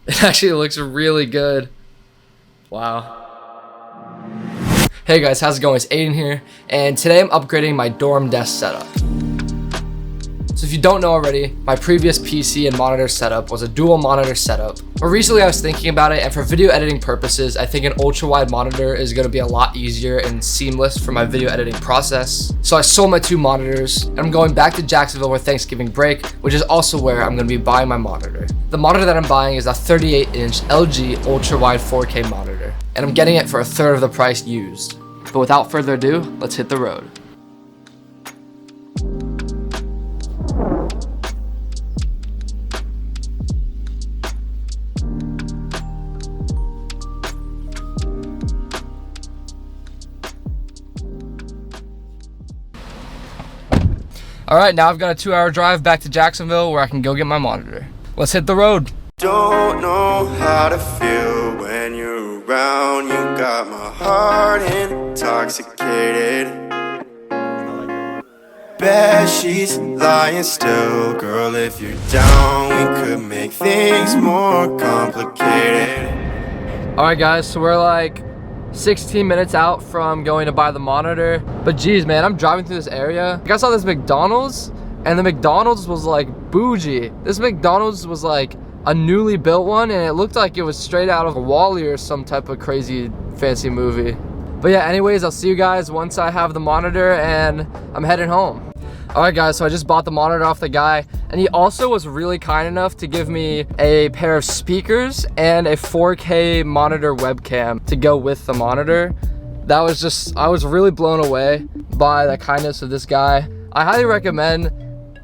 It actually looks really good. Wow. Hey guys, how's it going? It's Aiden here, and today I'm upgrading my dorm desk setup. So if you don't know already, my previous PC and monitor setup was a dual monitor setup. But recently I was thinking about it, and for video editing purposes, I think an ultra-wide monitor is going to be a lot easier and seamless for my video editing process. So I sold my 2 monitors, and I'm going back to Jacksonville for Thanksgiving break, which is also where I'm going to be buying my monitor. The monitor that I'm buying is a 38-inch LG ultra-wide 4K monitor, and I'm getting it for a third of the price used. But without further ado, let's hit the road. Alright, now I've got a 2-hour drive back to Jacksonville where I can go get my monitor. Let's hit the road. Don't know how to feel when you're around. You got my heart intoxicated. Bed sheets lying still. Girl, if you're down, we could make things more complicated. Alright guys, so we're like 16 minutes out from going to buy the monitor. But geez, man, I'm driving through this area. I saw this McDonald's, and the McDonald's was like bougie. This McDonald's was like a newly built one, and it looked like it was straight out of a Wall-E or some type of crazy fancy movie. But yeah, anyways, I'll see you guys once I have the monitor and I'm heading home. Alright guys, so I just bought the monitor off the guy, and he also was really kind enough to give me a pair of speakers and a 4K monitor webcam to go with the monitor. That was just, I was really blown away by the kindness of this guy. I highly recommend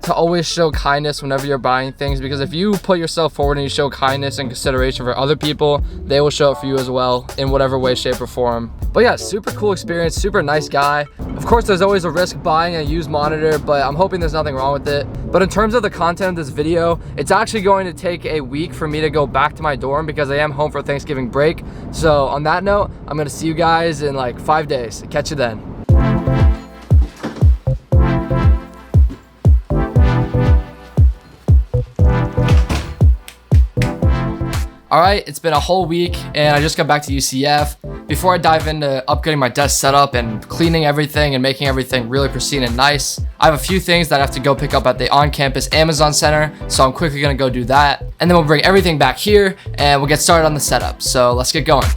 to always show kindness whenever you're buying things, because if you put yourself forward and you show kindness and consideration for other people, they will show it for you as well in whatever way, shape, or form. But yeah, super cool experience, super nice guy. Of course, there's always a risk buying a used monitor, but I'm hoping there's nothing wrong with it. But in terms of the content of this video, it's actually going to take a week for me to go back to my dorm because I am home for Thanksgiving break. So on that note, I'm gonna see you guys in like 5 days. Catch you then. Alright, it's been a whole week and I just got back to UCF. Before I dive into upgrading my desk setup and cleaning everything and making everything really pristine and nice, I have a few things that I have to go pick up at the on-campus Amazon Center, so I'm quickly gonna go do that. And then we'll bring everything back here and we'll get started on the setup. So let's get going.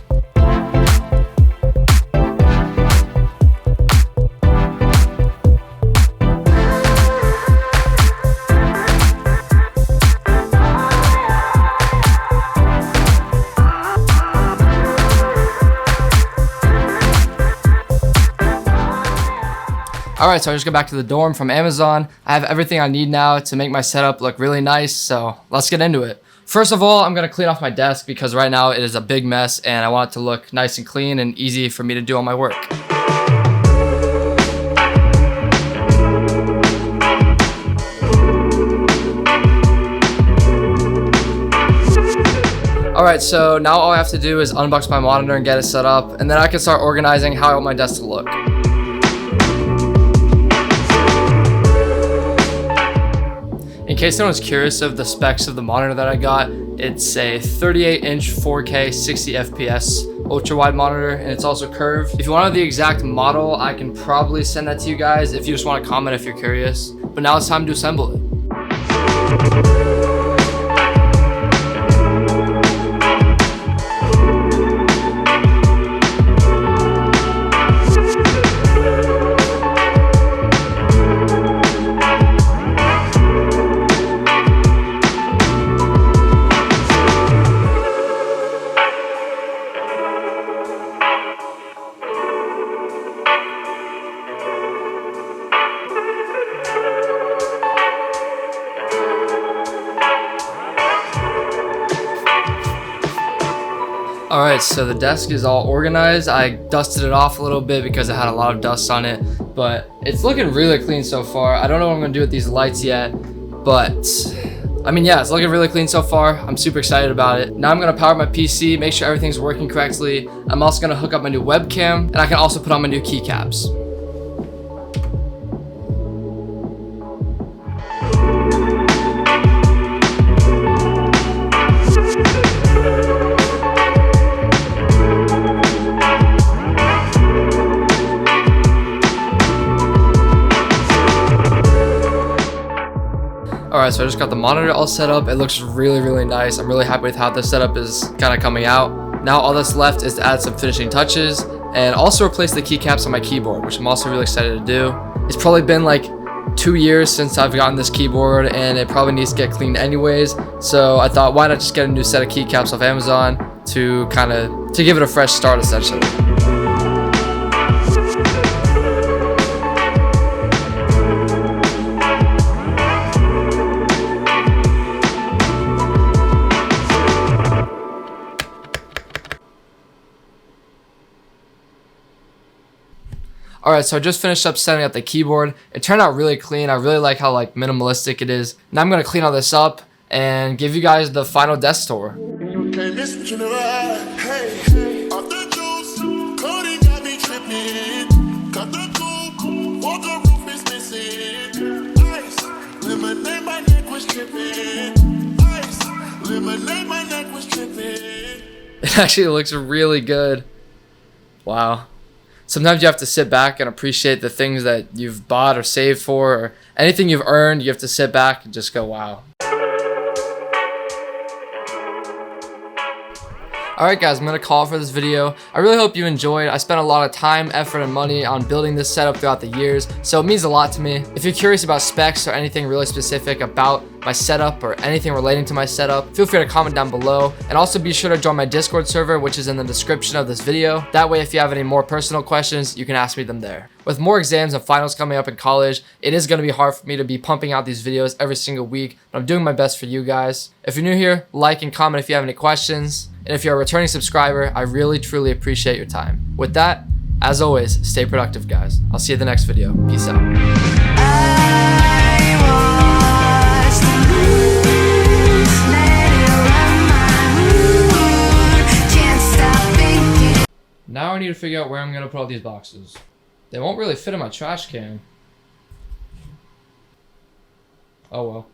Alright, so I just got back to the dorm from Amazon. I have everything I need now to make my setup look really nice, so let's get into it. First of all, I'm going to clean off my desk because right now it is a big mess and I want it to look nice and clean and easy for me to do all my work. Alright, so now all I have to do is unbox my monitor and get it set up, and then I can start organizing how I want my desk to look. In case anyone's curious of the specs of the monitor that I got, it's a 38-inch 4K 60 FPS ultra-wide monitor, and it's also curved. If you want to know the exact model, I can probably send that to you guys if you just want to comment if you're curious. But now it's time to assemble it. Alright, so the desk is all organized. I dusted it off a little bit because it had a lot of dust on it, but it's looking really clean so far. I don't know what I'm going to do with these lights yet, but I mean, yeah, it's looking really clean so far. I'm super excited about it. Now I'm going to power my PC, make sure everything's working correctly. I'm also going to hook up my new webcam, and I can also put on my new keycaps. Alright, so I just got the monitor all set up. It looks really, really nice. I'm really happy with how this setup is kind of coming out. Now all that's left is to add some finishing touches and also replace the keycaps on my keyboard, which I'm also really excited to do. It's probably been like 2 years since I've gotten this keyboard, and it probably needs to get cleaned anyways. So I thought, why not just get a new set of keycaps off Amazon to give it a fresh start essentially. Alright, so I just finished up setting up the keyboard. It turned out really clean. I really like how like minimalistic it is. Now I'm gonna clean all this up and give you guys the final desk tour. It actually looks really good. Wow. Sometimes you have to sit back and appreciate the things that you've bought or saved for, or anything you've earned. You have to sit back and just go, wow. Alright guys, I'm going to call it for this video. I really hope you enjoyed. I spent a lot of time, effort, and money on building this setup throughout the years, so it means a lot to me. If you're curious about specs or anything really specific about my setup or anything relating to my setup, feel free to comment down below. And also be sure to join my Discord server, which is in the description of this video. That way, if you have any more personal questions, you can ask me them there. With more exams and finals coming up in college, it is going to be hard for me to be pumping out these videos every single week, but I'm doing my best for you guys. If you're new here, like and comment if you have any questions. And if you're a returning subscriber, I really, truly appreciate your time. With that, as always, stay productive, guys. I'll see you in the next video. Peace out. Now I need to figure out where I'm going to put all these boxes. They won't really fit in my trash can. Oh well.